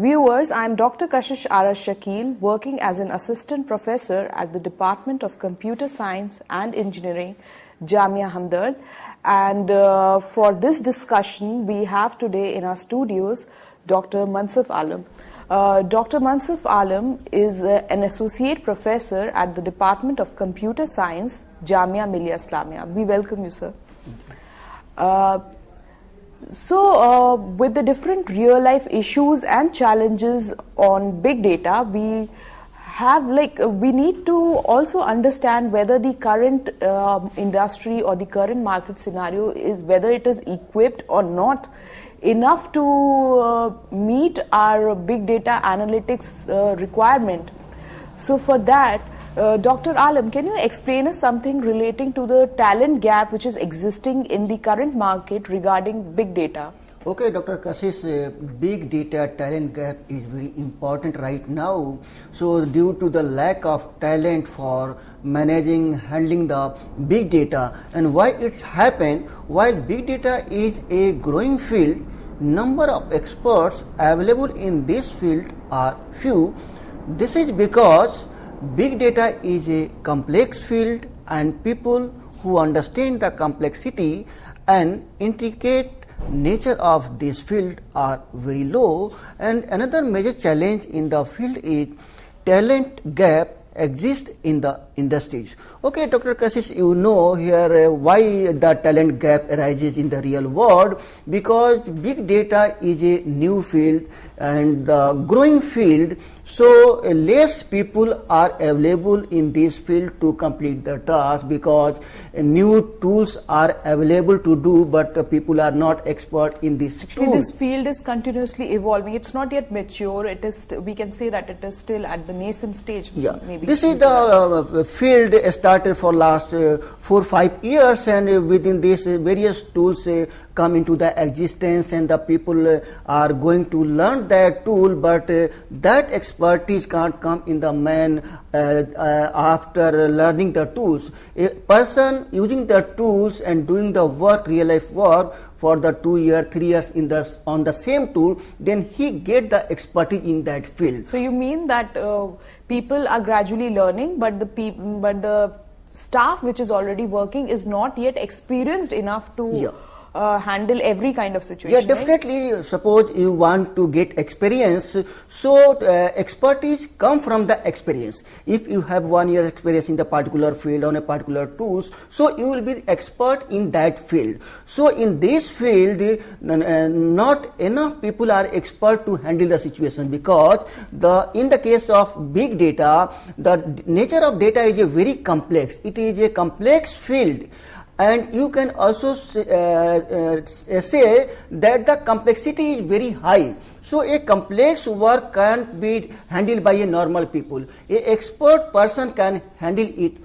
Viewers, I am Dr. Kashish Ara Shakil, working as an assistant professor at the Department of Computer Science and Engineering, Jamia Hamdard. And for this discussion, we have today in our studios Dr. Mansaf Alam. Dr. Mansaf Alam is an associate professor at the Department of Computer Science, Jamia Millia Islamia. We welcome you, sir. With the different real-life issues and challenges on big data, we need to also understand whether the current industry or the current market scenario is whether it is equipped or not enough to meet our big data analytics requirement. So for that, Dr. Alam, can you explain us something relating to the talent gap which is existing in the current market regarding big data? Okay, Dr. Kashish, big data talent gap is very important right now. So due to the lack of talent for handling the big data, and why it's happened, while big data is a growing field, number of experts available in this field are few. This is because big data is a complex field and people who understand the complexity and intricate nature of this field are very low. And another major challenge in the field is talent gap exists in the industries. Okay, Dr. Kashish, you know here why the talent gap arises in the real world, because big data is a new field and the growing field, so less people are available in this field to complete the task, because new tools are available to do, but people are not expert in this Actually, tool. this field is continuously evolving. It's not yet mature. It is. We can say that it is still at the nascent stage. Yeah, maybe this is the field started for last 4-5 years, and within this various tools come into the existence, and the people are going to learn that tool, but that expertise can't come in the man after learning the tools. A person using the tools and doing the work, real life work for the 2 years, 3 years on the same tool, then he get the expertise in that field. So you mean that people are gradually learning, but the staff which is already working is not yet experienced enough to handle every kind of situation. Yeah, definitely. Right? Suppose you want to get experience, so expertise come from the experience. If you have 1 year experience in the particular field on a particular tools, so you will be expert in that field. So in this field, not enough people are expert to handle the situation, because in the case of big data, the nature of data is a very complex. It is a complex field. And you can also say that the complexity is very high. So a complex work can't be handled by a normal people. An expert person can handle it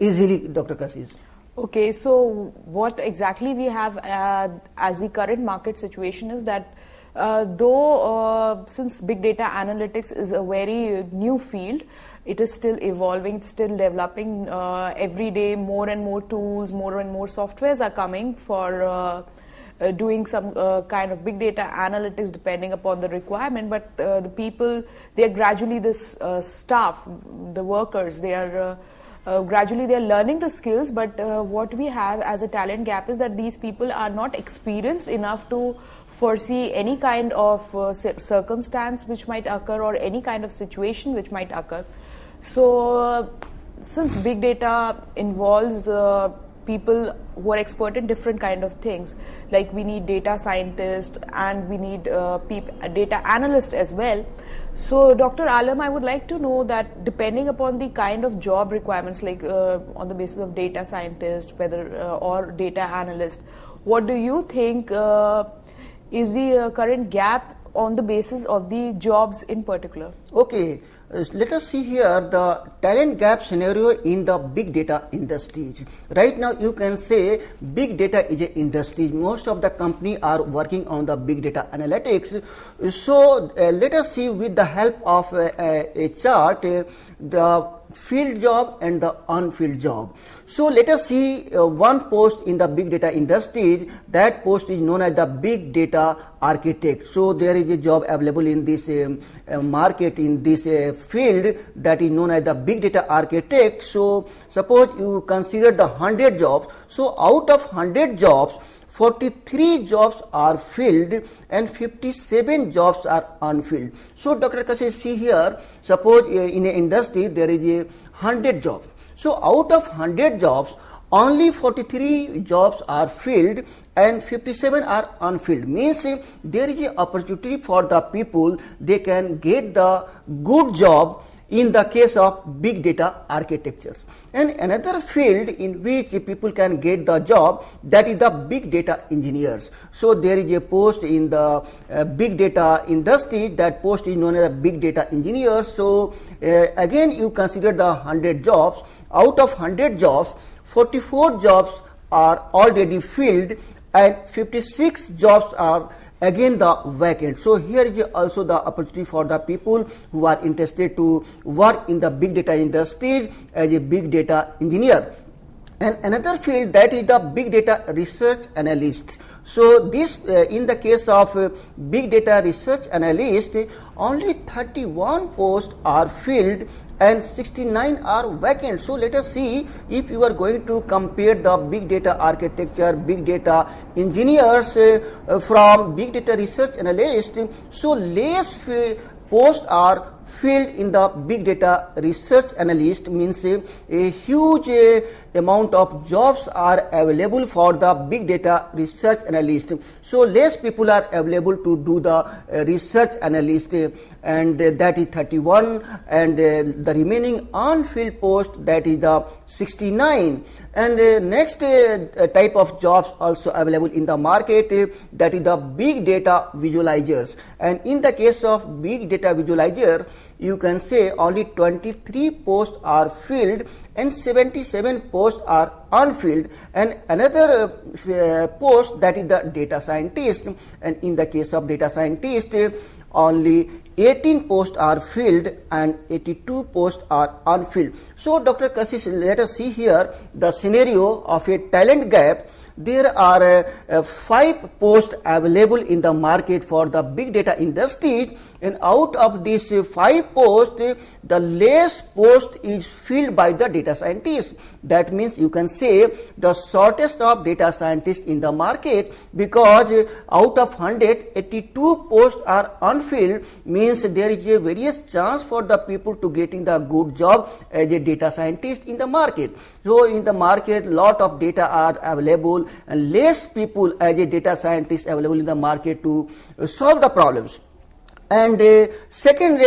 easily, Dr. Kashish. Okay, so what exactly we have as the current market situation is that since big data analytics is a very new field, it is still evolving, it's still developing. Every day more and more tools, more and more softwares are coming for doing some kind of big data analytics depending upon the requirement. But the people, they are gradually this staff, the workers, they are gradually they are learning the skills, but what we have as a talent gap is that these people are not experienced enough to foresee any kind of circumstance which might occur or any kind of situation which might occur. So since big data involves people who are expert in different kind of things, like we need data scientists and we need data analysts as well. So Dr. Alam, I would like to know that depending upon the kind of job requirements, like on the basis of data scientist or data analyst, what do you think is the current gap on the basis of the jobs in particular? Okay, let us see here the talent gap scenario in the big data industries. Right now you can say big data is an industry. Most of the company are working on the big data analytics. So let us see with the help of a chart the field job and the unfilled job. So let us see one post in the big data industry. That post is known as the big data architect. So there is a job available in this market, in this field, that is known as the big data architect. So suppose you consider the 100 jobs. So out of 100 jobs, 43 jobs are filled and 57 jobs are unfilled. So Dr. Kashyap, see here, suppose in an industry there is a 100 jobs. So out of 100 jobs, only 43 jobs are filled and 57 are unfilled. Means there is an opportunity for the people, they can get the good job in the case of big data architectures. And another field in which people can get the job, that is the big data engineers. So there is a post in the big data industry, that post is known as a big data engineer. So again you consider the 100 jobs. Out of 100 jobs, 44 jobs are already filled and 56 jobs are again the vacant. So here is also the opportunity for the people who are interested to work in the big data industry as a big data engineer. And another field, that is the big data research analyst. So this in the case of big data research analyst, only 31 posts are filled and 69 are vacant. So let us see, if you are going to compare the big data architecture, big data engineers from big data research analyst, so less posts are filled in the big data research analyst, means a huge amount of jobs are available for the big data research analyst. So less people are available to do the research analyst, and that is 31, and the remaining unfilled post, that is the 69. And next type of jobs also available in the market, that is the big data visualizers. And in the case of big data visualizer, you can say only 23 posts are filled and 77 posts are unfilled. And another post, that is the data scientist. And in the case of data scientist, only 18 posts are filled and 82 posts are unfilled. So Dr. Kashyap, let us see here the scenario of a talent gap. There are 5 posts available in the market for the big data industry, and out of these 5 posts, the less post is filled by the data scientist. That means you can say the shortest of data scientists in the market, because out of 100, 82 posts are unfilled, means there is a various chance for the people to getting the good job as a data scientist in the market. So in the market, lot of data are available and less people as a data scientist available in the market to solve the problems. And second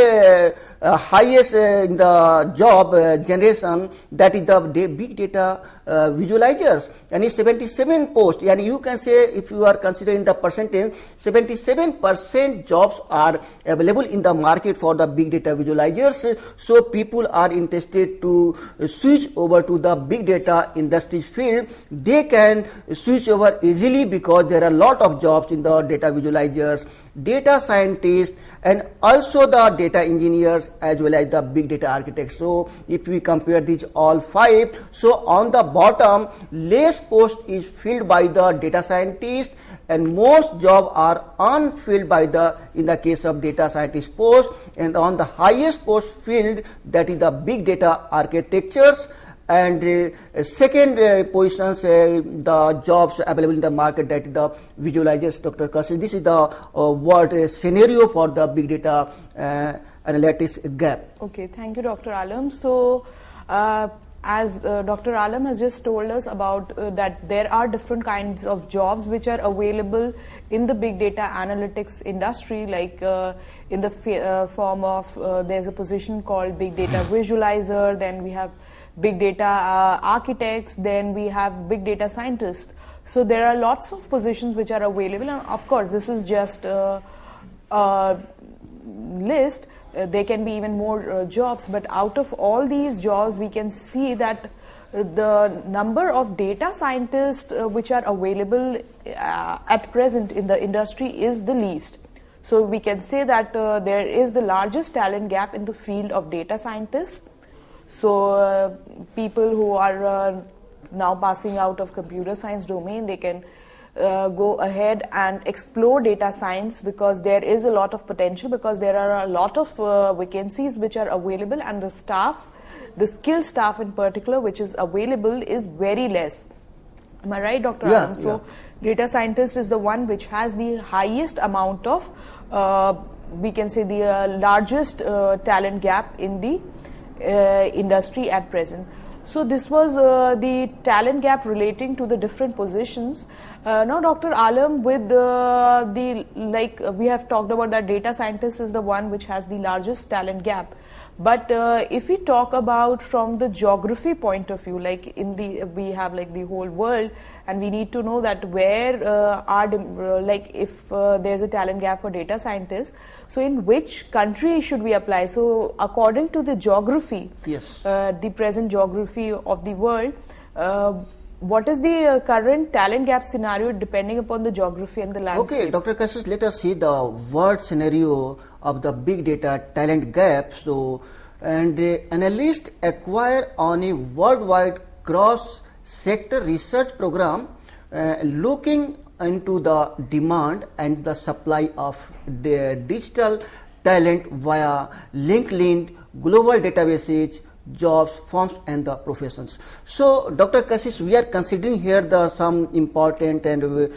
highest in the job generation, that is the big data visualizers, and it's 77 posts. And you can say, if you are considering the percentage, 77% jobs are available in the market for the big data visualizers. So people are interested to switch over to the big data industry field. They can switch over easily because there are a lot of jobs in the data visualizers, data scientists, and also the data engineers, as well as the big data architects. So if we compare these all 5, so on the bottom, less post is filled by the data scientist and most jobs are unfilled by the, in the case of data scientist post, and on the highest post filled, that is the big data architectures. And second positions, the jobs available in the market, that is the visualizers. Dr. Kashyap, this is the world scenario for the big data analytics gap. Okay, thank you, Dr. Alam. So as Dr. Alam has just told us about that there are different kinds of jobs which are available in the big data analytics industry, like in the form of there's a position called big data visualizer, then we have big data architects, then we have big data scientists. So there are lots of positions which are available, and of course this is just a list. there can be even more jobs, but out of all these jobs we can see that the number of data scientists which are available at present in the industry is the least. So we can say that there is the largest talent gap in the field of data scientists. So people who are now passing out of computer science domain, they can go ahead and explore data science, because there is a lot of potential, because there are a lot of vacancies which are available, and the staff, the skilled staff in particular which is available, is very less. Am I right, Dr. Yeah, Alam? So data scientist is the one which has the highest amount of, we can say, the largest talent gap in the industry at present. So this was the talent gap relating to the different positions. Now, Dr. Alam, with we have talked about that data scientist is the one which has the largest talent gap. But if we talk about from the geography point of view, like we have like the whole world, and we need to know that where if there's a talent gap for data scientists, so in which country should we apply? So according to the geography, yes, the present geography of the world, what is the current talent gap scenario depending upon the geography and the landscape? Okay, Dr. Kashish, let us see the world scenario of the big data talent gap. So, and analysts acquire on a worldwide cross-sector research program looking into the demand and the supply of the digital talent via LinkedIn, global databases, jobs, firms, and the professions. So, Dr. Kashish, we are considering here the some important and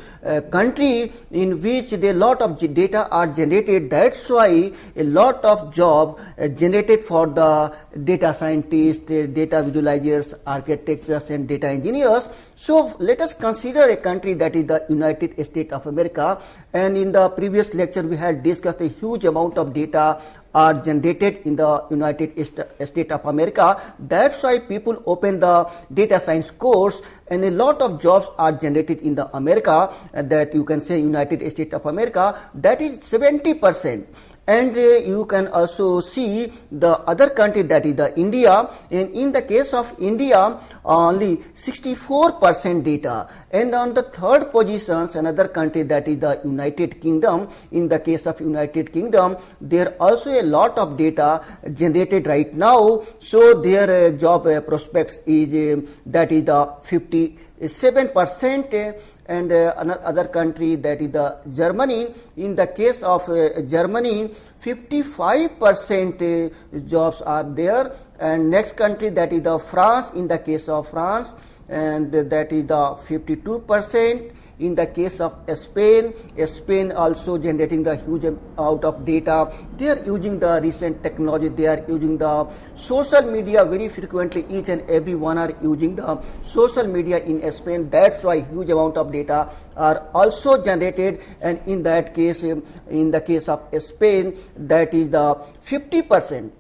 country in which a lot of data are generated. That's why a lot of job generated for the data scientists, data visualizers, architects, and data engineers. So, let us consider a country that is the United States of America. And in the previous lecture, we had discussed a huge amount of data are generated in the United States of America. That's why people open the data science course, and a lot of jobs are generated in the America, that you can say United States of America, that is 70%. And you can also see the other country, that is the India, and in the case of India only 64% data. And on the third positions, another country, that is the United Kingdom. In the case of United Kingdom, there also a lot of data generated right now. So their job prospects is that is the 57%. And another country, that is the Germany. In the case of Germany, 55% jobs are there. And next country, that is the France. In the case of France, and that is the 52%. In the case of Spain, Spain also generating the huge amount of data. They are using the recent technology. They are using the social media very frequently. Each and every one are using the social media in Spain. That's why huge amount of data are also generated. And in that case, in the case of Spain, that is the 50%.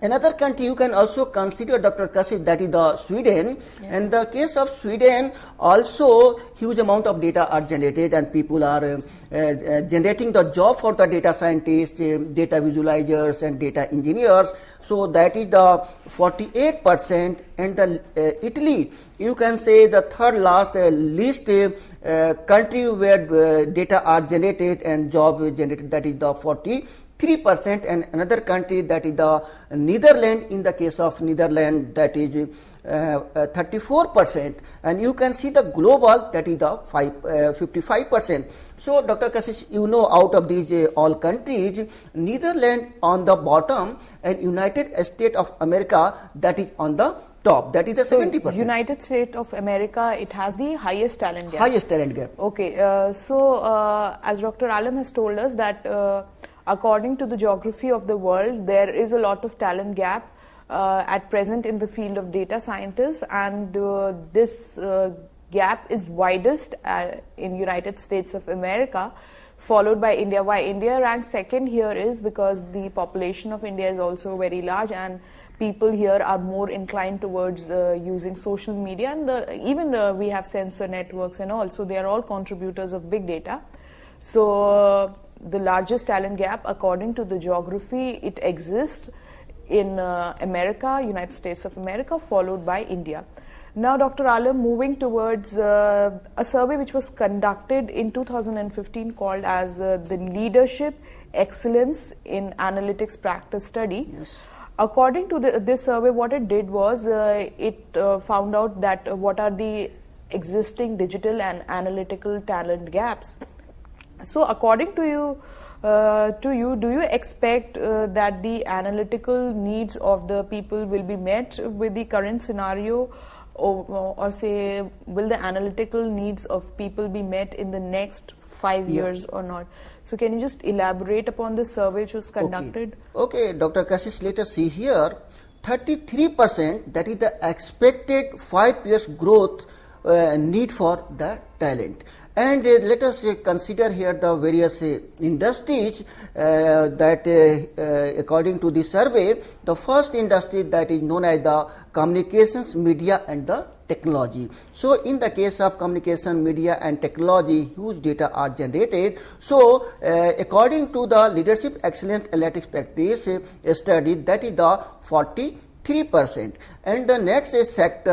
Another country you can also consider, Dr. Kashish, that is the Sweden. Yes. And the case of Sweden, also huge amount of data are generated, and people are generating the job for the data scientists, data visualizers, and data engineers. So that is the 48%. And the Italy, you can say the third last least country where data are generated and job generated, that is the 43%. And another country, that is the Netherlands. In the case of Netherlands, that is 34%. And you can see the global, that is the 55%. So, Dr. Kashish, you know, out of these all countries, Netherlands on the bottom and United States of America, that is on the top, that is the 70%. United States of America, it has the highest talent gap. Highest talent gap. Okay, as Dr. Alam has told us that according to the geography of the world, there is a lot of talent gap at present in the field of data scientists, and this gap is widest in United States of America, followed by India. Why India ranks second here is because the population of India is also very large, and people here are more inclined towards using social media, and even we have sensor networks and all, so they are all contributors of big data. So the largest talent gap according to the geography, it exists in America, United States of America, followed by India. Now, Dr. Alam, moving towards a survey which was conducted in 2015 called as the Leadership Excellence in Analytics Practice Study. Yes. According to this survey, what it did was it found out that what are the existing digital and analytical talent gaps. So, according to you, do you expect that the analytical needs of the people will be met with the current scenario, or say, will the analytical needs of people be met in the next 5 years or not? So, can you just elaborate upon the survey which was conducted? Okay, Dr. Kashish, let us see here. 33%, that is the expected 5 years growth need for the talent. And let us consider here the various industries that according to the survey, the first industry that is known as the communications, media and the technology. So, in the case of communication, media and technology, huge data are generated. So, according to the Leadership Excellence Analytics Practice study, that is the 43%. And the next sector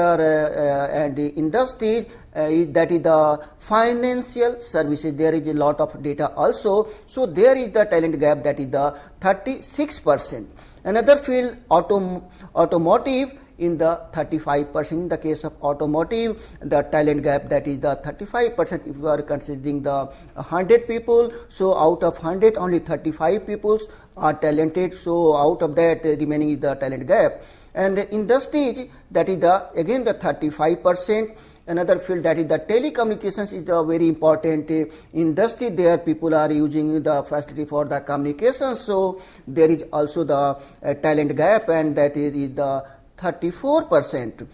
and the industry that is the financial services. There is a lot of data also. So, there is the talent gap, that is the 36%. Another field, automotive, in the 35%. In the case of automotive, the talent gap, that is the 35%. If you are considering the 100 people, so out of 100 only 35 people are talented. So, out of that remaining is the talent gap. And industries, that is the again the 35%. Another field, that is the telecommunications, is the very important industry. There people are using the facility for the communication. So, there is also the talent gap, and that is the 34%.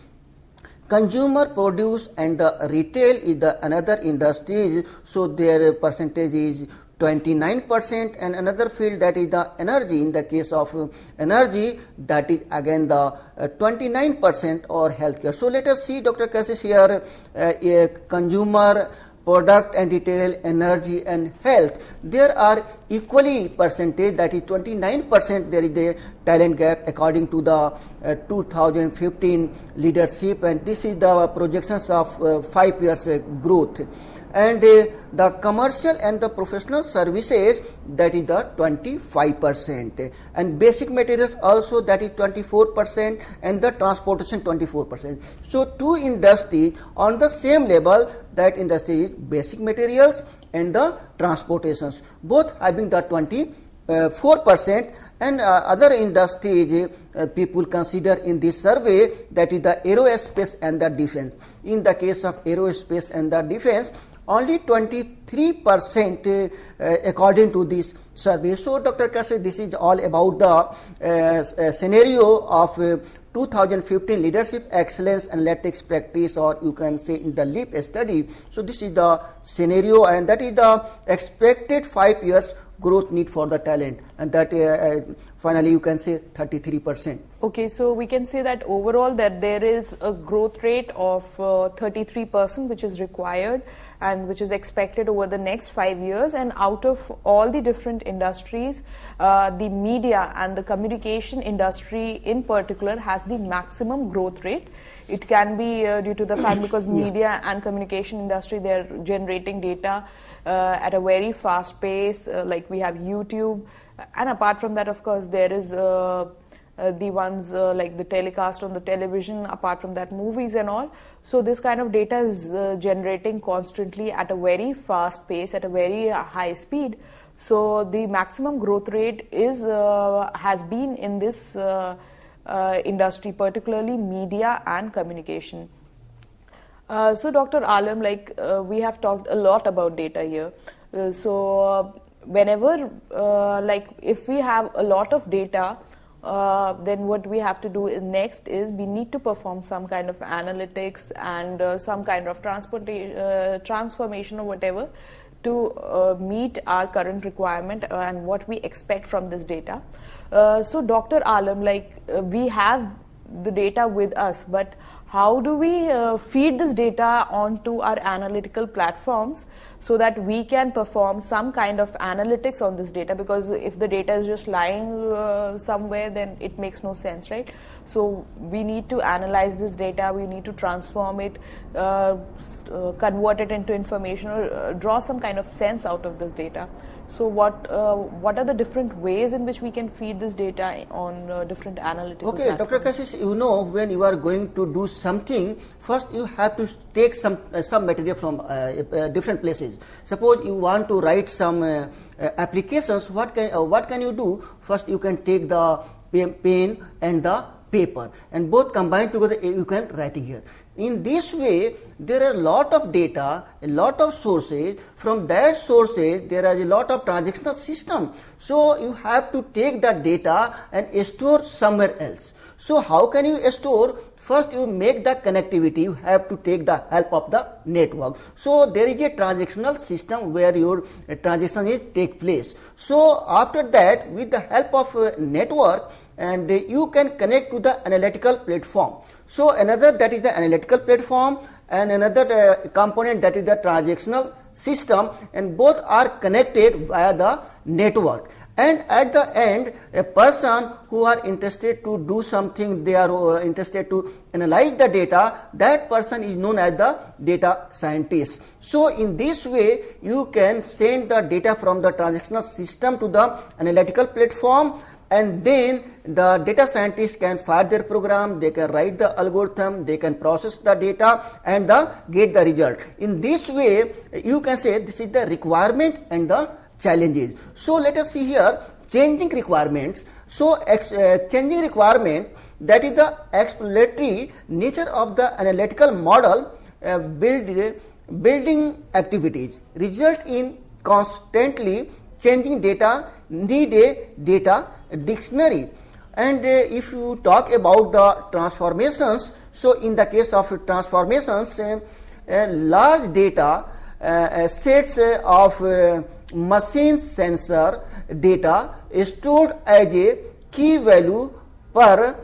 Consumer produce and the retail is the another industry. So, their percentage is 29%. And another field, that is the energy. In the case of energy, that is again the 29%, or healthcare. So, let us see, Dr. Kashish, here consumer, product and retail, energy and health. There are equally percentage, that is 29%. There is a talent gap according to the 2015 leadership, and this is the projections of 5 years growth. And the commercial and the professional services, that is the 25%, and basic materials also, that is 24%, and the transportation 24%. So, two industries on the same level, that industry is basic materials and the transportations, both having the 24%. And other industries people consider in this survey, that is the aerospace and the defense. In the case of aerospace and the defense, only 23% according to this survey. So, Dr. Kashish, this is all about the scenario of 2015 Leadership Excellence Analytics Practice, or you can say in the LEAP study. So, this is the scenario, and that is the expected 5 years growth need for the talent, and that finally you can say 33%. Okay, so we can say that overall that there is a growth rate of 33% which is required and which is expected over the next 5 years. And out of all the different industries, the media and the communication industry in particular has the maximum growth rate. It can be due to the fact because media and communication industry, they are generating data at a very fast pace, like we have YouTube, and apart from that, of course, there is the ones like the telecast on the television, apart from that movies and all. So this kind of data is generating constantly at a very fast pace, at a very high speed. So the maximum growth rate is has been in this industry, particularly media and communication. So Dr. Alam, like we have talked a lot about data here. Whenever like if we have a lot of data, then what we have to do next is we need to perform some kind of analytics and some kind of transformation or whatever to meet our current requirement and what we expect from this data. So Dr. Alam, like we have the data with us, but how do we feed this data onto our analytical platforms so that we can perform some kind of analytics on this data, because if the data is just lying somewhere, then it makes no sense, right? So we need to analyze this data, we need to transform it, convert it into information, or draw some kind of sense out of this data. So what are the different ways in which we can feed this data on different analytical platforms? Dr. Kashish, when you are going to do something, first you have to take some material from different places. Suppose you want to write some applications, what can you do? First you can take the pen and the paper, and both combined together you can write it here. In this way, there are a lot of data, a lot of sources. From that sources, there is a lot of transactional system. So you have to take that data and store somewhere else. So how can you store? First, you make the connectivity. You have to take the help of the network. So there is a transactional system where your transaction is take place. So after that, with the help of a network, and you can connect to the analytical platform. So another, that is the analytical platform, and another component, that is the transactional system, and both are connected via the network. And at the end, a person who are interested to do something, they are interested to analyze the data, that person is known as the data scientist. So in this way, you can send the data from the transactional system to the analytical platform, and then the data scientists can fire their program, they can write the algorithm, they can process the data and get the result. In this way, you can say this is the requirement and the challenges. So let us see here changing requirements. So changing requirement, that is the exploratory nature of the analytical model building activities result in constantly changing data, need a data dictionary. And if you talk about the transformations, so in the case of transformations, large data sets of machine sensor data stored as a key value per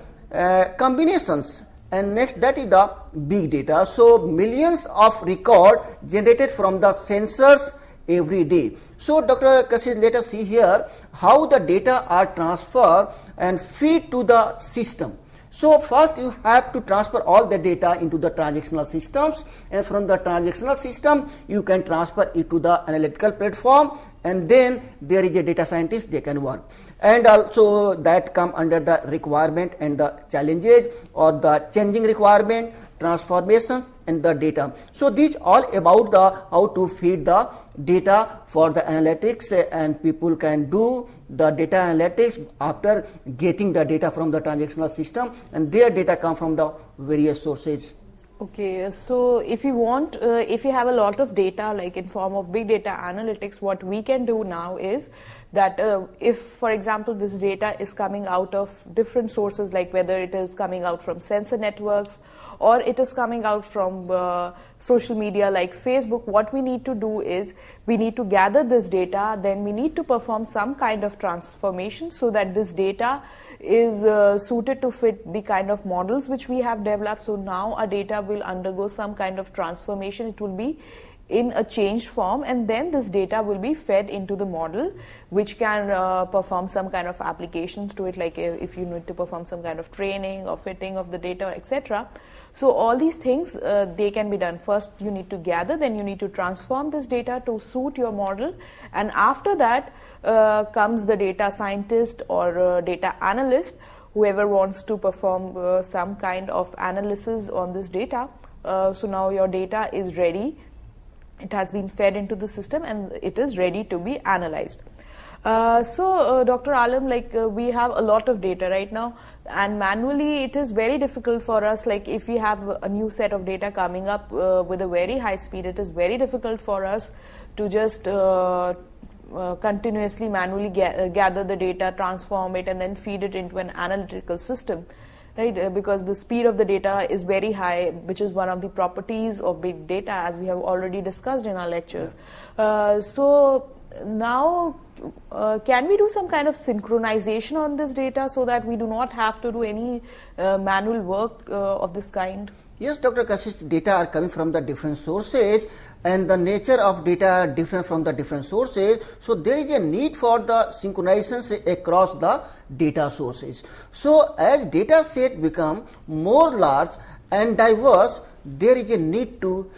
combinations. And next, that is the big data. So millions of record generated from the sensors every day. So Dr. Kashish, let us see here how the data are transferred and feed to the system. So first you have to transfer all the data into the transactional systems, and from the transactional system you can transfer it to the analytical platform, and then there is a data scientist, they can work. And also that come under the requirement and the challenges, or the changing requirement, transformations and the data. So these all about the how to feed the data for the analytics, and people can do the data analytics after getting the data from the transactional system, and their data come from the various sources. Okay, so if you want, if you have a lot of data, like in form of big data analytics, what we can do now is that if, for example, this data is coming out of different sources, like whether it is coming out from sensor networks or it is coming out from social media like Facebook, what we need to do is we need to gather this data, then we need to perform some kind of transformation so that this data is suited to fit the kind of models which we have developed. So now our data will undergo some kind of transformation. It will be in a changed form, and then this data will be fed into the model, which can perform some kind of applications to it, like if you need to perform some kind of training or fitting of the data, etc. So all these things, they can be done. First you need to gather, then you need to transform this data to suit your model, and after that comes the data scientist or data analyst, whoever wants to perform some kind of analysis on this data. So now your data is ready. It has been fed into the system and it is ready to be analyzed. So Dr. Alam, like we have a lot of data right now, and manually it is very difficult for us, like if we have a new set of data coming up with a very high speed, it is very difficult for us to just continuously manually gather the data, transform it and then feed it into an analytical system. Right, because the speed of the data is very high, which is one of the properties of big data, as we have already discussed in our lectures. So now, can we do some kind of synchronization on this data so that we do not have to do any manual work of this kind? Yes, Dr. Kashish, data are coming from the different sources and the nature of data are different from the different sources. So, there is a need for the synchronization across the data sources. So, as data set become more large and diverse, there is a need to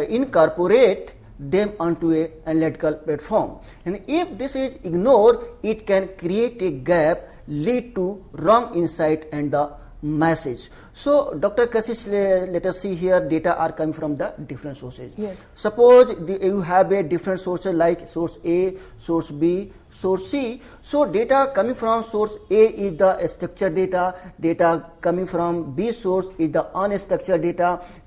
incorporate them onto a analytical platform. And if this is ignored, it can create a gap, lead to wrong insight and the message. So, Dr. Kashish, let us see here data are coming from the different sources. Yes. Suppose you have a different sources like source A, source B, source C. So, data coming from source A is the structured data, data coming from B source is the unstructured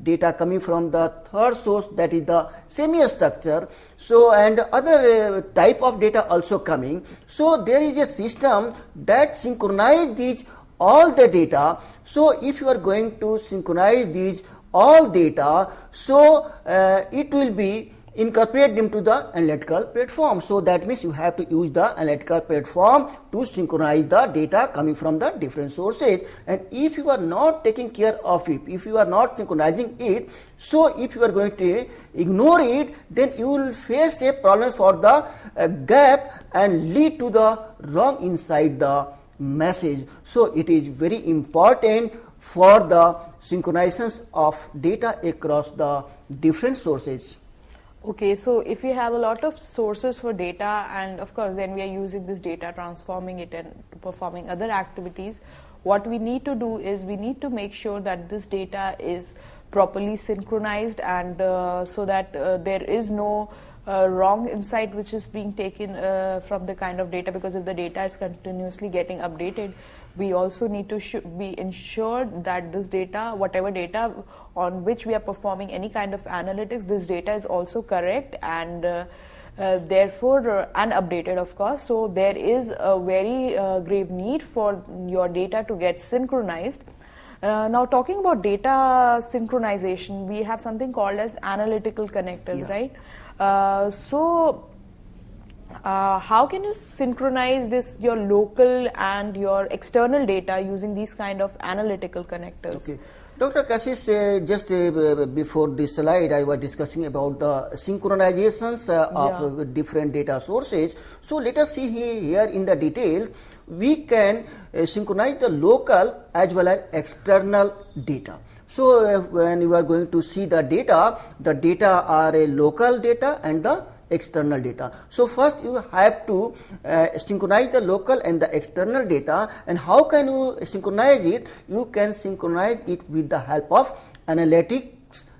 data coming from the third source, that is the semi-structured. So, and other type of data also coming. So, there is a system that synchronize these all the data. So, if you are going to synchronize these all data, so it will be incorporate them to the analytical platform. So, that means you have to use the analytical platform to synchronize the data coming from the different sources. And if you are not taking care of it, if you are not synchronizing it, so if you are going to ignore it, then you will face a problem for the gap and lead to the wrong inside the message. So, it is very important for the synchronizations of data across the different sources. Okay, so if we have a lot of sources for data, and of course then we are using this data, transforming it and performing other activities, what we need to do is we need to make sure that this data is properly synchronized, and so that there is no wrong insight which is being taken from the kind of data, because if the data is continuously getting updated, we also need to be ensured that this data, whatever data on which we are performing any kind of analytics, this data is also correct and therefore and updated, of course. So there is a very grave need for your data to get synchronized. Now, talking about data synchronization, we have something called as analytical connectors, right? So how can you synchronize this, your local and your external data, using these kind of analytical connectors? Okay. Dr. Kashish, just before this slide, I was discussing about the synchronizations of different data sources. So, let us see here in the detail, we can synchronize the local as well as external data. So, when you are going to see the data are a local data and the external data. So, first you have to synchronize the local and the external data. And how can you synchronize it? You can synchronize it with the help of analytics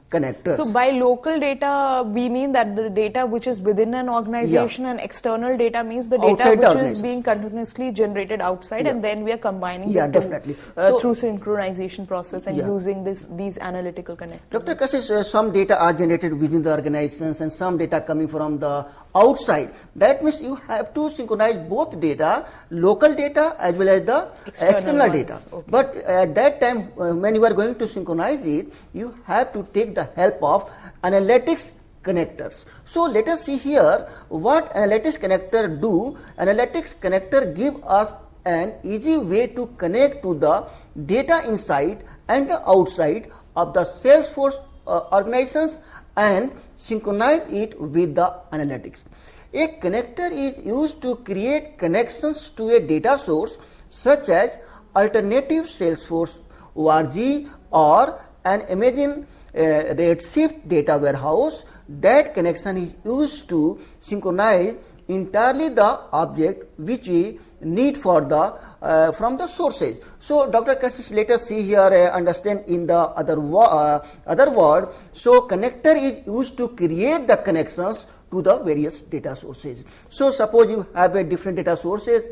connectors. So, by local data, we mean that the data which is within an organization, and external data means the data which is being continuously generated outside, and then we are combining definitely. Through synchronization process and using these analytical connectors. Dr. Kashish, some data are generated within the organizations and some data coming from the outside. That means you have to synchronize both data, local data as well as the external data. Okay. But at that time, when you are going to synchronize it, you have to take the help of analytics connectors. So, let us see here what analytics connector do. Analytics connector give us an easy way to connect to the data inside and the outside of the Salesforce organizations and synchronize it with the analytics. A connector is used to create connections to a data source such as alternative Salesforce org or an Amazon Redshift data warehouse. That connection is used to synchronize entirely the object which we need for the from the sources. So, Dr. Kashish, let us see here understand in the other word. So, connector is used to create the connections to the various data sources. So, suppose you have a different data sources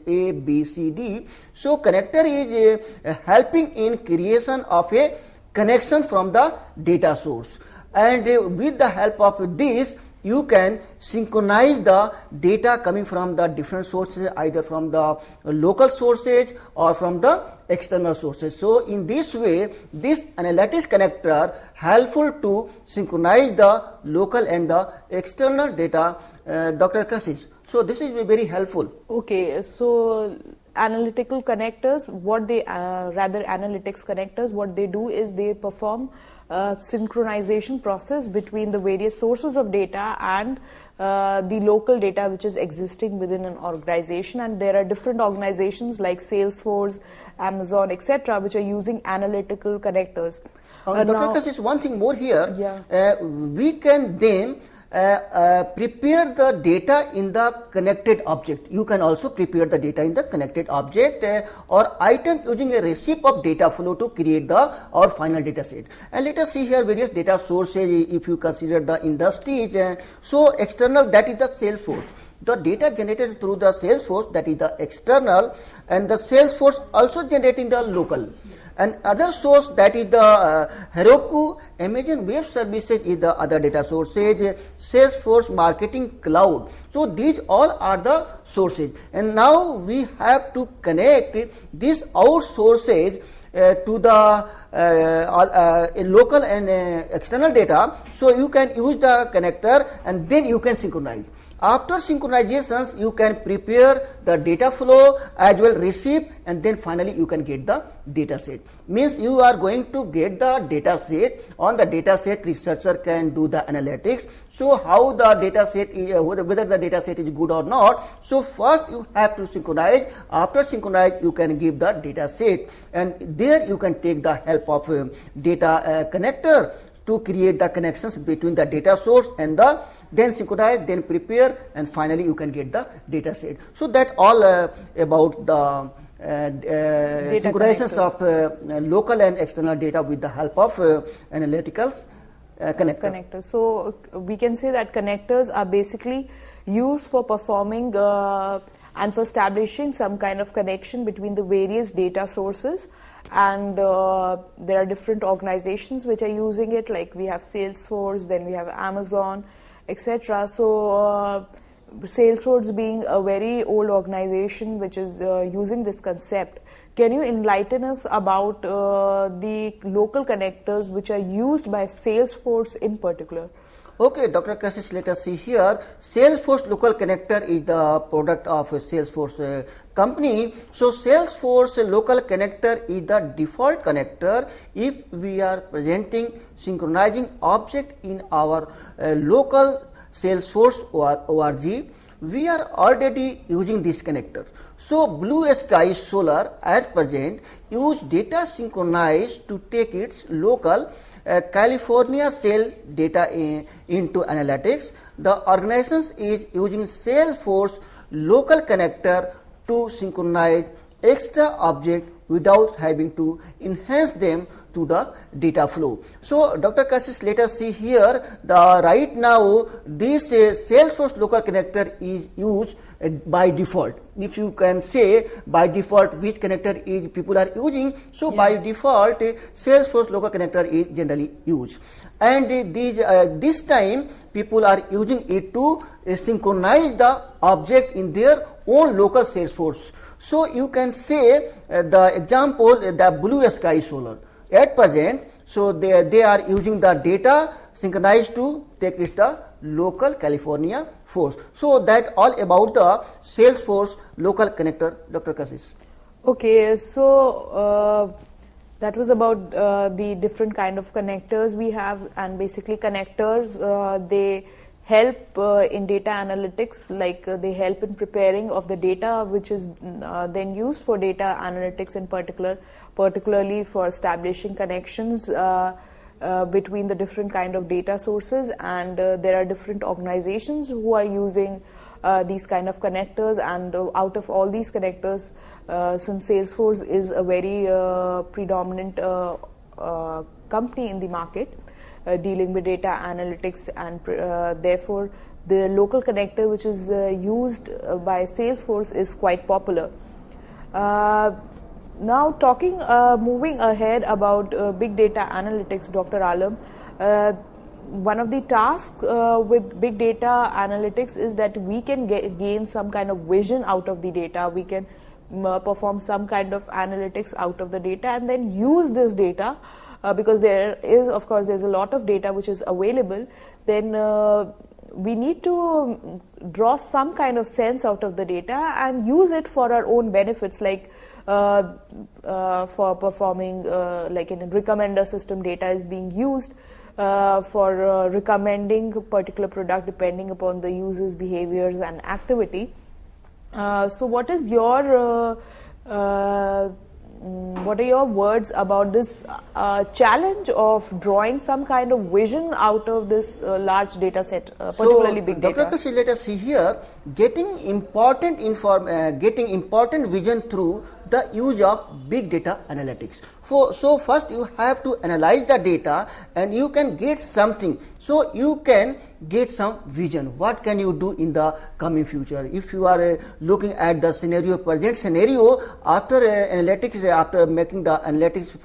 A, B, C, D. So, connector is helping in creation of a connection from the data source, and with the help of this you can synchronize the data coming from the different sources, either from the local sources or from the external sources. So, in this way, this analytics connector helpful to synchronize the local and the external data. Dr. Kashish, so this is very helpful. Okay, so analytical connectors, analytics connectors, what they do is they perform synchronization process between the various sources of data and the local data which is existing within an organization. And there are different organizations like Salesforce, Amazon, etc., which are using analytical connectors. Dr. Kassis, one thing more here. Yeah. We can then prepare the data in the connected object. You can also prepare the data in the connected object or item using a receipt of data flow to create our final data set. And let us see here various data sources if you consider the industries. So external, that is the Salesforce. The data generated through the Salesforce, that is the external, and the Salesforce also generating the local. And other source, that is the Heroku, Amazon Web Services is the other data sources, Salesforce Marketing Cloud. So these all are the sources. And now we have to connect these outsources to the local and external data. So you can use the connector and then you can synchronize. After synchronizations, you can prepare the data flow as well receive, and then finally you can get the data set. Means you are going to get the data set. On the data set, researcher can do the analytics. So how the data set is, whether the data set is good or not. So first you have to synchronize. After synchronize, you can give the data set, and there you can take the help of data connector to create the connections between the data source and the then synchronize, then prepare, and finally you can get the data set. So that all about the synchronizations of local and external data with the help of analytical connector. So we can say that connectors are basically used for performing and for establishing some kind of connection between the various data sources. And there are different organizations which are using it, like we have Salesforce, then we have Amazon, etc. So Salesforce being a very old organization which is using this concept, can you enlighten us about the local connectors which are used by Salesforce in particular? Okay, Dr. Kassis, let us see here. Salesforce local connector is the product of a Salesforce company. So Salesforce local connector is the default connector if we are presenting synchronizing object in our local Salesforce org. We are already using this connector. So Blue Sky Solar at present use data synchronized to take its local California cell data into analytics. The organization is using Salesforce local connector to synchronize extra object without having to enhance them to the data flow. So Dr. Kassis, let us see here, right now this Salesforce local connector is used by default. If you can say by default which connector is people are using, so by default Salesforce local connector is generally used. And this time people are using it to synchronize the object in their own local Salesforce. So you can say the example, the Blue Sky Solar. At present, so they are using the data synchronized to take it the local California force. So that all about the Salesforce local connector, Dr. Kassis. Okay, so that was about the different kind of connectors we have, and basically connectors they help in data analytics, like they help in preparing of the data which is then used for data analytics in particularly for establishing connections between the different kind of data sources. And there are different organizations who are using these kind of connectors, and out of all these connectors, since Salesforce is a very predominant company in the market dealing with data analytics, and therefore the local connector which is used by Salesforce is quite popular. Now moving ahead about big data analytics, Dr. Alam, one of the tasks with big data analytics is that we can gain some kind of vision out of the data. We can perform some kind of analytics out of the data and then use this data because there's a lot of data which is available. Then we need to draw some kind of sense out of the data and use it for our own benefits, like for performing, like in a recommender system, data is being used for recommending a particular product depending upon the user's behaviors and activity. So what is your what are your words about this challenge of drawing some kind of vision out of this large data set, particularly big data? Dr. Kashi, let us see here, getting important vision through the use of big data analytics. So first you have to analyze the data and you can get something. So you can get some vision. What can you do in the coming future? If you are looking at the scenario, present scenario, after analytics, after making the analytics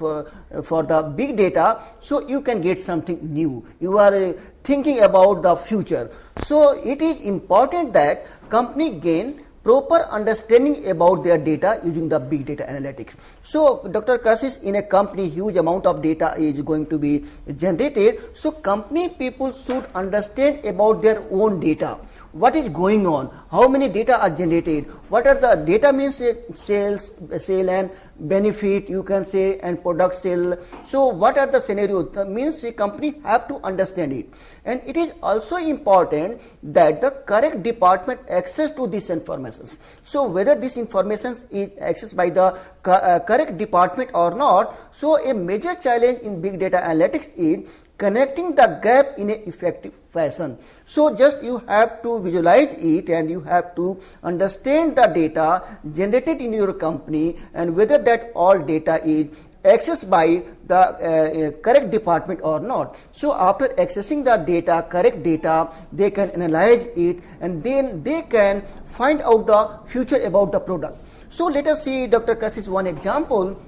for the big data, so you can get something new. You are thinking about the future. So it is important that company gain proper understanding about their data using the big data analytics. So Dr. Kashish, in a company, huge amount of data is going to be generated. So company people should understand about their own data. What is going on? How many data are generated? What are the data means sales, sale and benefit, you can say, and product sale. So what are the scenarios? That means a company have to understand it. And it is also important that the correct department access to this information. So whether this information is accessed by the correct department or not. So a major challenge in big data analytics is connecting the gap in an effective fashion. So just you have to visualize it and you have to understand the data generated in your company and whether that all data is accessed by the correct department or not. So after accessing the data, correct data, they can analyze it and then they can find out the future about the product. So let us see, Dr. Kashish, one example.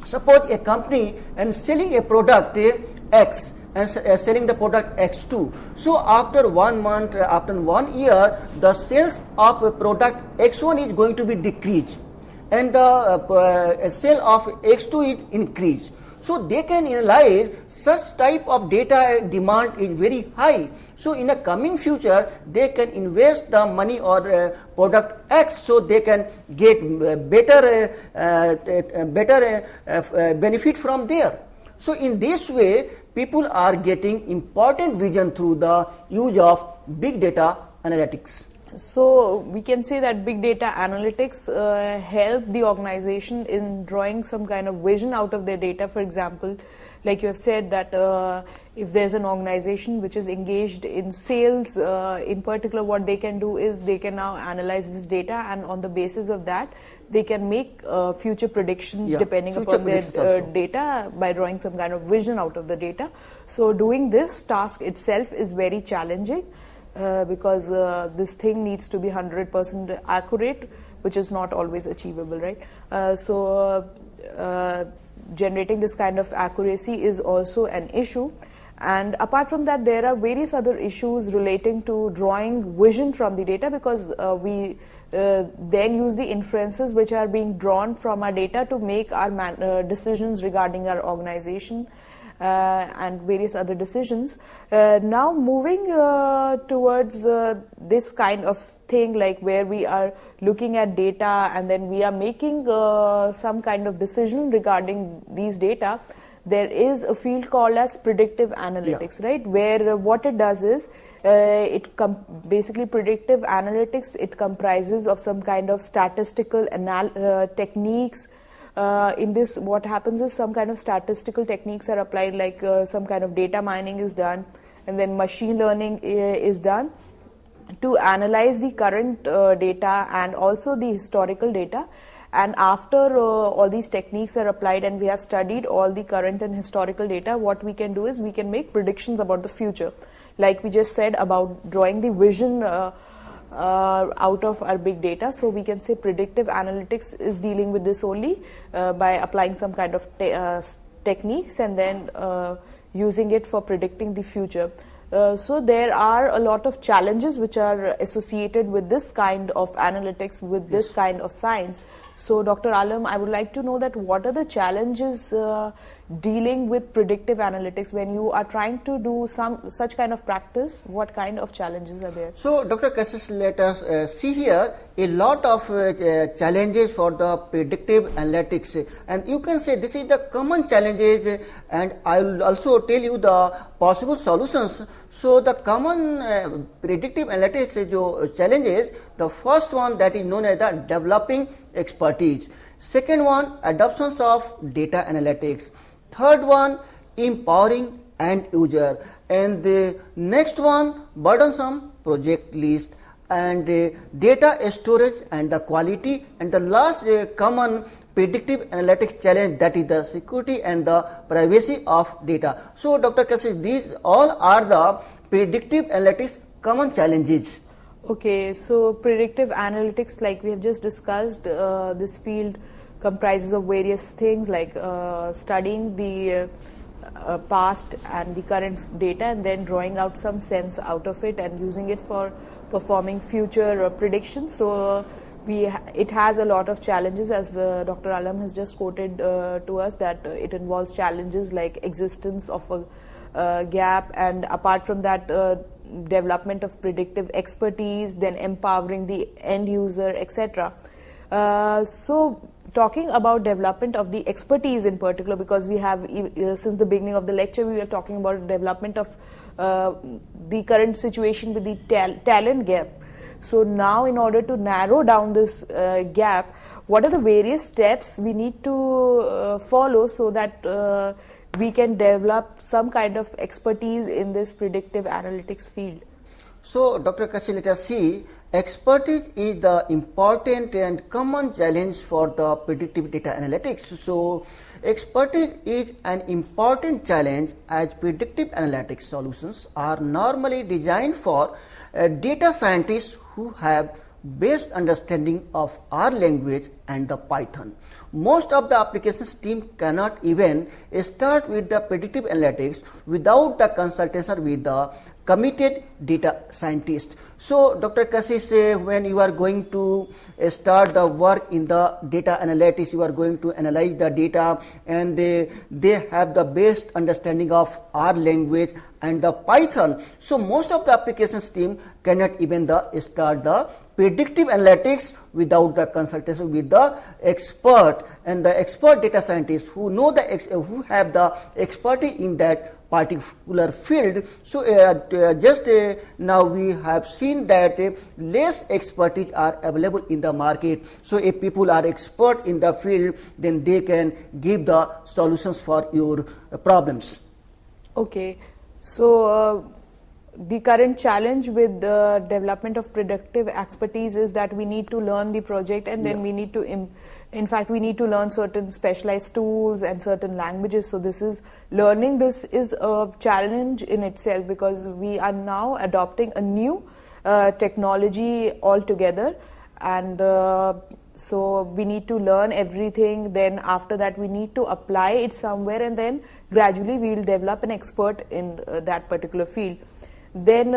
Suppose a company and selling a product X and selling the product X2. So after 1 month, after 1 year, the sales of a product X1 is going to be decreased and the sale of X2 is increased. So they can analyze such type of data demand is very high. So in the coming future, they can invest the money or product X, so they can get better benefit from there. So in this way, people are getting important vision through the use of big data analytics. So we can say that big data analytics help the organization in drawing some kind of vision out of their data. For example, like you have said that if there's an organization which is engaged in sales, in particular what they can do is they can now analyze this data and on the basis of that they can make future predictions depending upon their data by drawing some kind of vision out of the data. So doing this task itself is very challenging. Because this thing needs to be 100% accurate, which is not always achievable, right? So generating this kind of accuracy is also an issue. And apart from that, there are various other issues relating to drawing vision from the data, because we then use the inferences which are being drawn from our data to make our decisions regarding our organization. And various other decisions. Now moving towards this kind of thing, like where we are looking at data and then we are making some kind of decision regarding these data, there is a field called as predictive analytics, right? Where what it does is, basically predictive analytics, it comprises of some kind of statistical techniques. In this, what happens is some kind of statistical techniques are applied, like some kind of data mining is done, and then machine learning is done to analyze the current data and also the historical data. And after all these techniques are applied and we have studied all the current and historical data, what we can do is we can make predictions about the future. Like we just said about drawing the vision out of our big data. So we can say predictive analytics is dealing with this only by applying some kind of techniques and then using it for predicting the future. So there are a lot of challenges which are associated with this kind of analytics, with this kind of science. So Dr. Alam, I would like to know that what are the challenges dealing with predictive analytics when you are trying to do such kind of practice? What kind of challenges are there? So, Dr. Kashish, let us see here a lot of challenges for the predictive analytics, and you can say this is the common challenges, and I will also tell you the possible solutions. So, the common predictive analytics challenges, the first one that is known as the developing expertise. Second one, adoptions of data analytics. Third one, empowering end user, and the next one, burdensome project list, and data storage and the quality, and the last common predictive analytics challenge, that is the security and the privacy of data. So, Dr. Kashish, these all are the predictive analytics common challenges. Okay, so predictive analytics, like we have just discussed, this field comprises of various things like studying the past and the current data and then drawing out some sense out of it and using it for performing future predictions. So it has a lot of challenges, as Dr. Alam has just quoted to us, that it involves challenges like existence of a gap, and apart from that, development of predictive expertise, then empowering the end user, etc. So talking about development of the expertise in particular, because we have since the beginning of the lecture we are talking about development of the current situation with the talent gap. So now, in order to narrow down this gap, what are the various steps we need to follow so that we can develop some kind of expertise in this predictive analytics field? So, Dr. Kashish, let us see, expertise is the important and common challenge for the predictive data analytics. So, expertise is an important challenge, as predictive analytics solutions are normally designed for data scientists who have best understanding of R language and the Python. Most of the applications team cannot even start with the predictive analytics without the consultation with the committed data scientist. So, Dr. Kashish, when you are going to start the work in the data analytics, you are going to analyze the data, and they have the best understanding of R language and the Python. So, most of the applications team cannot even start the predictive analytics without the consultation with the expert, and the expert data scientists who know who have the expertise in that particular field. So now we have seen that less expertise are available in the market. So if people are expert in the field, then they can give the solutions for your problems. Okay, so the current challenge with the development of predictive expertise is that we need to learn the project, and then we need to in fact we need to learn certain specialized tools and certain languages. So this is a challenge in itself, because we are now adopting a new technology altogether, and so we need to learn everything. Then after that we need to apply it somewhere, and then gradually we will develop an expert in that particular field. Then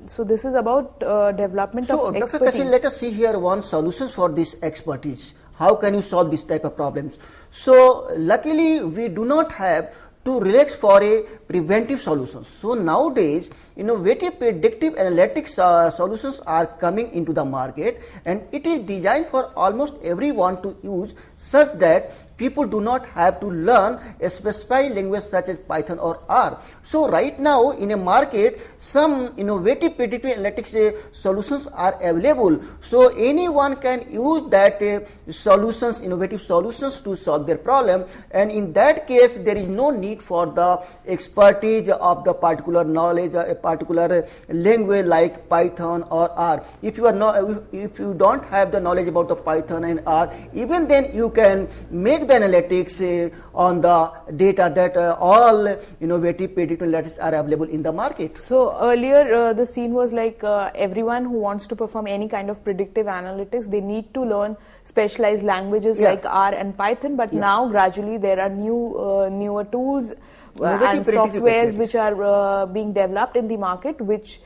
so this is about development of expertise. So Dr. Kashish, let us see here one solution for this expertise. How can you solve this type of problems? So luckily we do not have to relax for a preventive solutions. So nowadays innovative predictive analytics solutions are coming into the market, and it is designed for almost everyone to use, such that people do not have to learn a specified language such as Python or R. So right now in a market, some innovative predictive analytics solutions are available. So anyone can use that innovative solutions to solve their problem, and in that case there is no need for the expertise of the particular knowledge, a particular language like Python or R. If you don't have the knowledge about the Python and R, even then you can make the analytics on the data that all innovative predictive analytics are available in the market. So earlier the scene was like everyone who wants to perform any kind of predictive analytics, they need to learn specialized languages like R and Python, but now gradually there are newer tools and softwares which are being developed in the market, which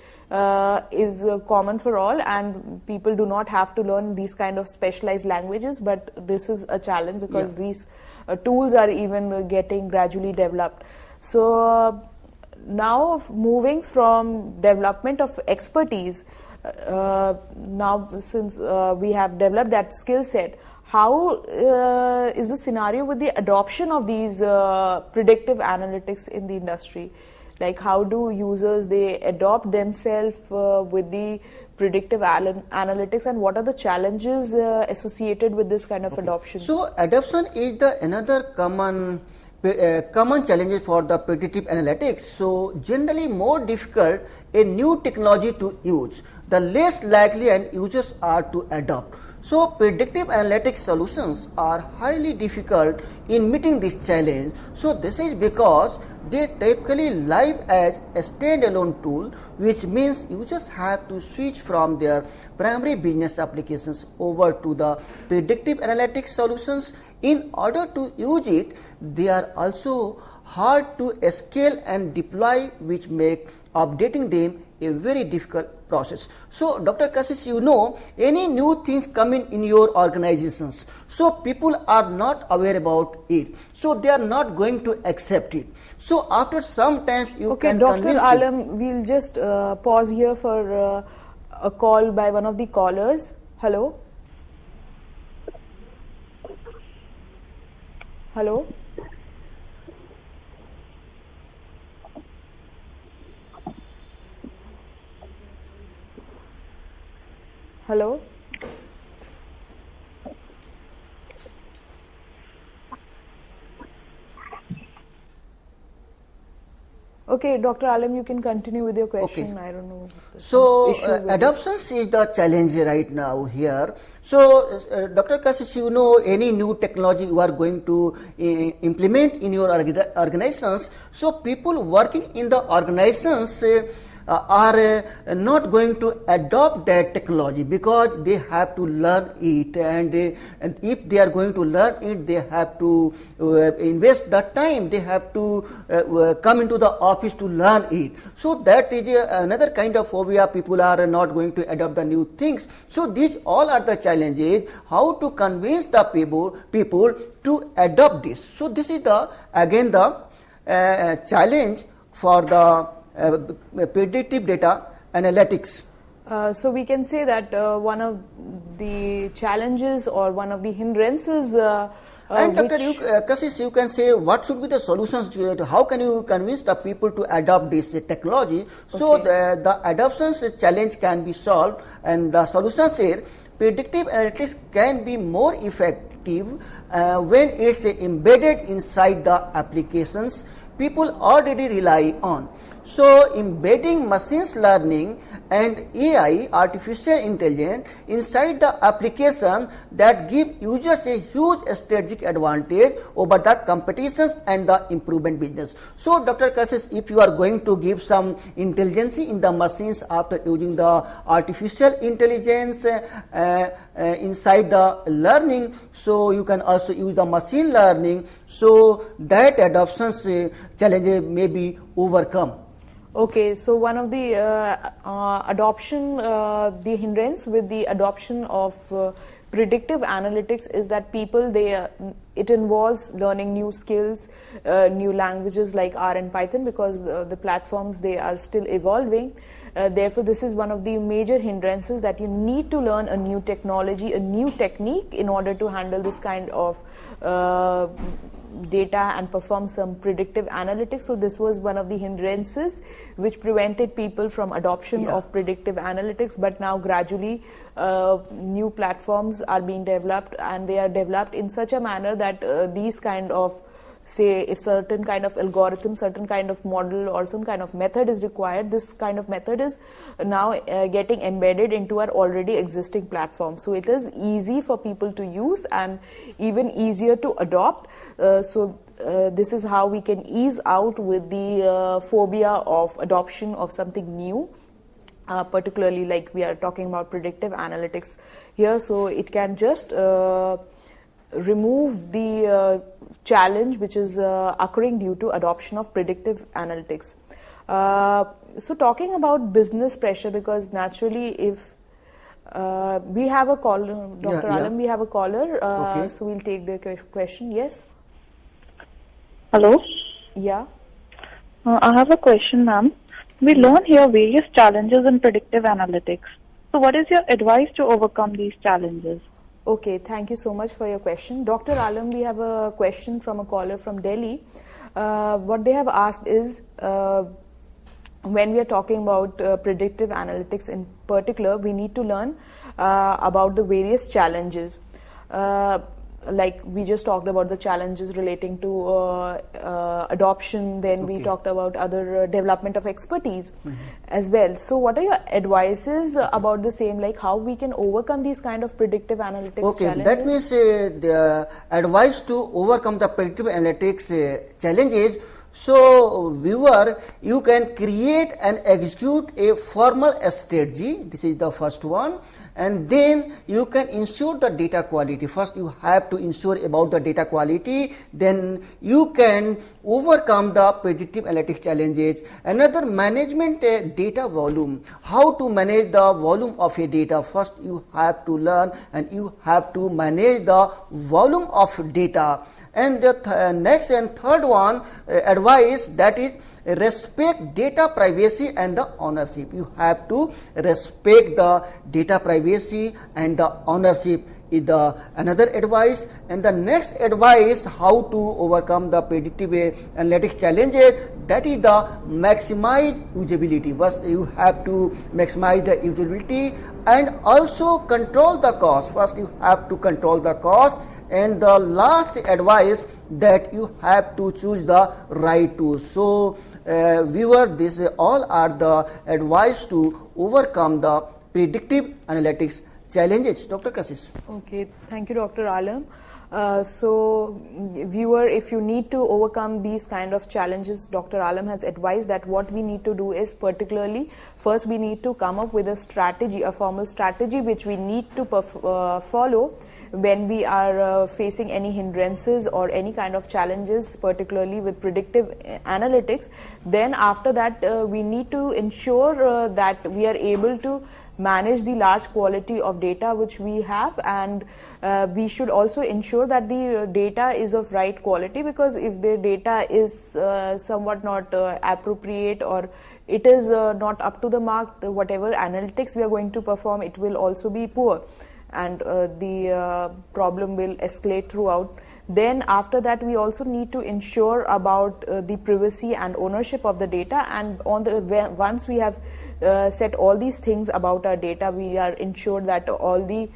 is common for all, and people do not have to learn these kind of specialized languages, but this is a challenge because these tools are even getting gradually developed. So now moving from development of expertise, now since we have developed that skill set, how is the scenario with the adoption of these predictive analytics in the industry? Like, how do users, they adopt themselves with the predictive analytics, and what are the challenges associated with this kind of adoption? So adoption is another common challenges for the predictive analytics. So generally more difficult a new technology to use, the less likely and users are to adopt. So predictive analytics solutions are highly difficult in meeting this challenge. So this is because they typically live as a standalone tool, which means users have to switch from their primary business applications over to the predictive analytics solutions. In order to use it, they are also hard to scale and deploy, which make updating them a very difficult process. So Dr. Kashish, you know, any new things coming in your organizations, so people are not aware about it, so they are not going to accept it. So after some time you can Dr. Alam, we'll just pause here for a call by one of the callers. Hello? Hello? Hello? Okay, Dr. Alam, you can continue with your question. Okay. I don't know. So adoptions is the challenge right now here. So Dr. Kashish, you know, any new technology you are going to implement in your organizations, so people working in the organizations are not going to adopt that technology because they have to learn it, and if they are going to learn it, they have to invest the time, they have to come into the office to learn it. So that is another kind of phobia. People are not going to adopt the new things. So these all are the challenges, how to convince the people to adopt this. So this is again the challenge for the predictive data analytics. So we can say that one of the challenges or one of the hindrances and Dr. Kashish, you can say what should be the solutions to it? How can you convince the people to adopt this technology? Okay. So the adoptions challenge can be solved, and the solutions here, predictive analytics can be more effective when it's embedded inside the applications people already rely on. So embedding machine learning and AI, artificial intelligence, inside the application that give users a huge strategic advantage over the competitions and the improvement business. So Dr. Kashish, if you are going to give some intelligence in the machines after using the artificial intelligence inside the learning, so you can also use the machine learning, so that adoptions challenge may be overcome. Okay, so one of the adoption, the hindrance with the adoption of predictive analytics is that people, it involves learning new skills, new languages like R and Python, because the platforms, they are still evolving. Therefore, this is one of the major hindrances, that you need to learn a new technology, a new technique in order to handle this kind of data and perform some predictive analytics. So this was one of the hindrances which prevented people from adoption of predictive analytics. But now gradually new platforms are being developed, and they are developed in such a manner that these kind of, say, if certain kind of algorithm, certain kind of model or some kind of method is required, this kind of method is now getting embedded into our already existing platform. So it is easy for people to use and even easier to adopt. So this is how we can ease out with the phobia of adoption of something new. Particularly, like we are talking about predictive analytics here, so it can just remove the challenge which is occurring due to adoption of predictive analytics. So talking about business pressure, because naturally if we have a caller, Dr. Alam, we have a caller, Okay. so we'll take the question. Yes? Hello? Yeah? I have a question, ma'am. We learn here various challenges in predictive analytics. So what is your advice to overcome these challenges? Okay, thank you so much for your question. Dr. Alam, we have a question from a caller from Delhi. What they have asked is, when we are talking about predictive analytics in particular, we need to learn about the various challenges. Like we just talked about the challenges relating to adoption, then we talked about other development of expertise as well. So what are your advices about the same, like how we can overcome these kind of predictive analytics challenges? That means the advice to overcome the predictive analytics challenges. So, viewer, you can create and execute a formal strategy. This is the first one. And then you can ensure the data quality. First, you have to ensure about the data quality. Then you can overcome the predictive analytics challenges. Another, management data volume. How to manage the volume of a data. First, you have to learn and you have to manage the volume of data. And the next and third one advice, that is respect data privacy and the ownership. You have to respect the data privacy and the ownership is the another advice. And the next advice, how to overcome the predictive analytics challenges, that is the maximize usability. First, you have to maximize the usability and also control the cost. First, you have to control the cost. And the last advice, that you have to choose the right tool. So, viewer, these all are the advice to overcome the predictive analytics challenges. Dr. Kashish. Okay, thank you, Dr. Alam. So, viewer, if you need to overcome these kind of challenges, Dr. Alam has advised that what we need to do is, particularly, first we need to come up with a strategy, a formal strategy which we need to follow when we are facing any hindrances or any kind of challenges, particularly with predictive analytics. Then after that, we need to ensure that we are able to manage the large quality of data which we have, and we should also ensure that the data is of right quality, because if the data is somewhat not appropriate or it is not up to the mark, whatever analytics we are going to perform, it will also be poor, and the problem will escalate throughout. Then after that, we also need to ensure about the privacy and ownership of the data, and once we have set all these things about our data, we are ensured that all the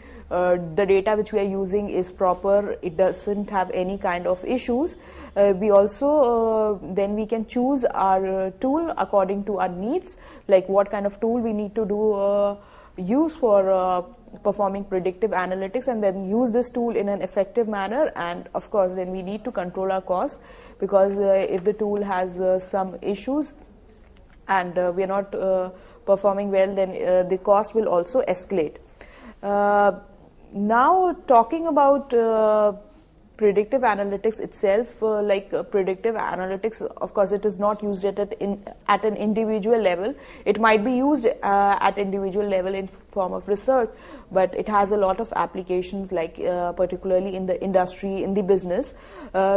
data which we are using is proper, it doesn't have any kind of issues. We also then we can choose our tool according to our needs, like what kind of tool we need to do use for performing predictive analytics, and then use this tool in an effective manner. And of course, then we need to control our costs, because if the tool has some issues and we are not performing well, then the cost will also escalate. Now, talking about predictive analytics itself, predictive analytics, of course, it is not used at an individual level. It might be used at individual level in form of research, but it has a lot of applications, like particularly in the industry, in the business.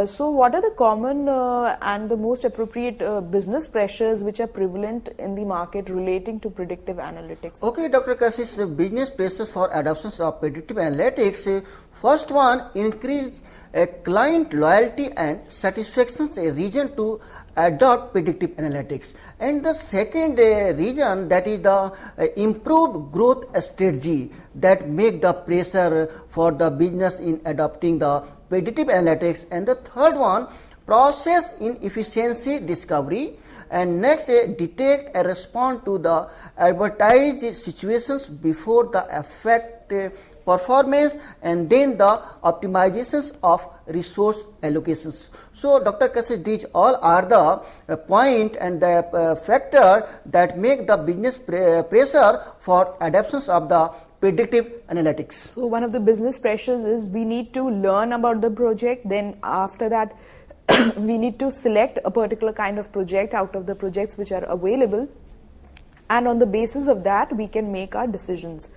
So what are the common and the most appropriate business pressures which are prevalent in the market relating to predictive analytics? Okay, Dr. Kashish, business pressures for adoption of predictive analytics. First one, increase client loyalty and satisfaction is a reason to adopt predictive analytics. And the second reason, that is the improved growth strategy, that make the pressure for the business in adopting the predictive analytics. And the third one, process inefficiency discovery. And next, detect and respond to the advertised situations before the affect performance, and then the optimizations of resource allocations. So, Dr. Kashish, these all are the point and the factor that make the business pressure for adoptions of the predictive analytics. So, one of the business pressures is we need to learn about the project, then after that we need to select a particular kind of project out of the projects which are available, and on the basis of that we can make our decisions.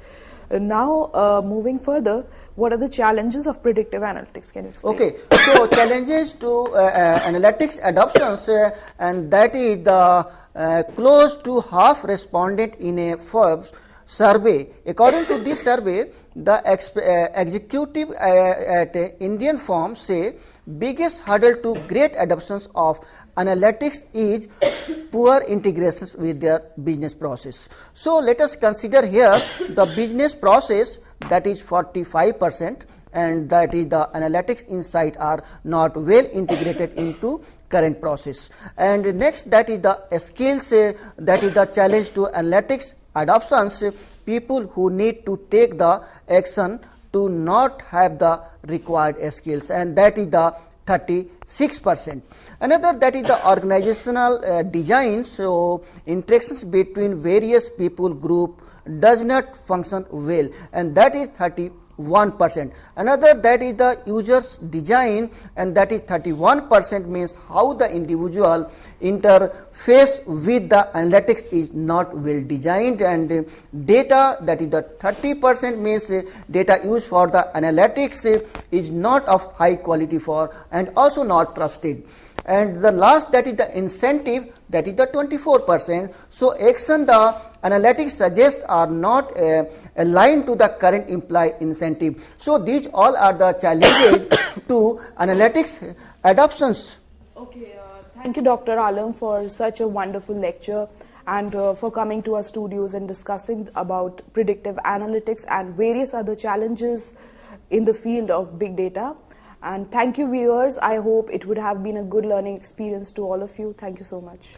Now, moving further, what are the challenges of predictive analytics? Can you explain? Okay, so challenges to analytics adoptions, and that is the close to half respondent in a Forbes survey. According to this survey, the executive at Indian firms say biggest hurdle to great adoptions of analytics is poor integrations with their business process. So let us consider here the business process, that is 45%, and that is the analytics insight are not well integrated into current process. And next, that is the skills, that is the challenge to analytics adoptions, people who need to take the action to not have the required skills, and that is the 36%. Another, that is the organizational design, so interactions between various people group does not function well, and that is 31%. Another, that is the user's design, and that is 31%, means how the individual interface with the analytics is not well designed, and data, that is the 30%, means data used for the analytics is not of high quality for and also not trusted. And the last, that is the incentive, that is the 24%. So action the analytics suggests are not aligned to the current implied incentive. So these all are the challenges to analytics adoptions. Okay, thank you, Dr. Alam, for such a wonderful lecture, and for coming to our studios and discussing about predictive analytics and various other challenges in the field of big data. And thank you, viewers. I hope it would have been a good learning experience to all of you. Thank you so much.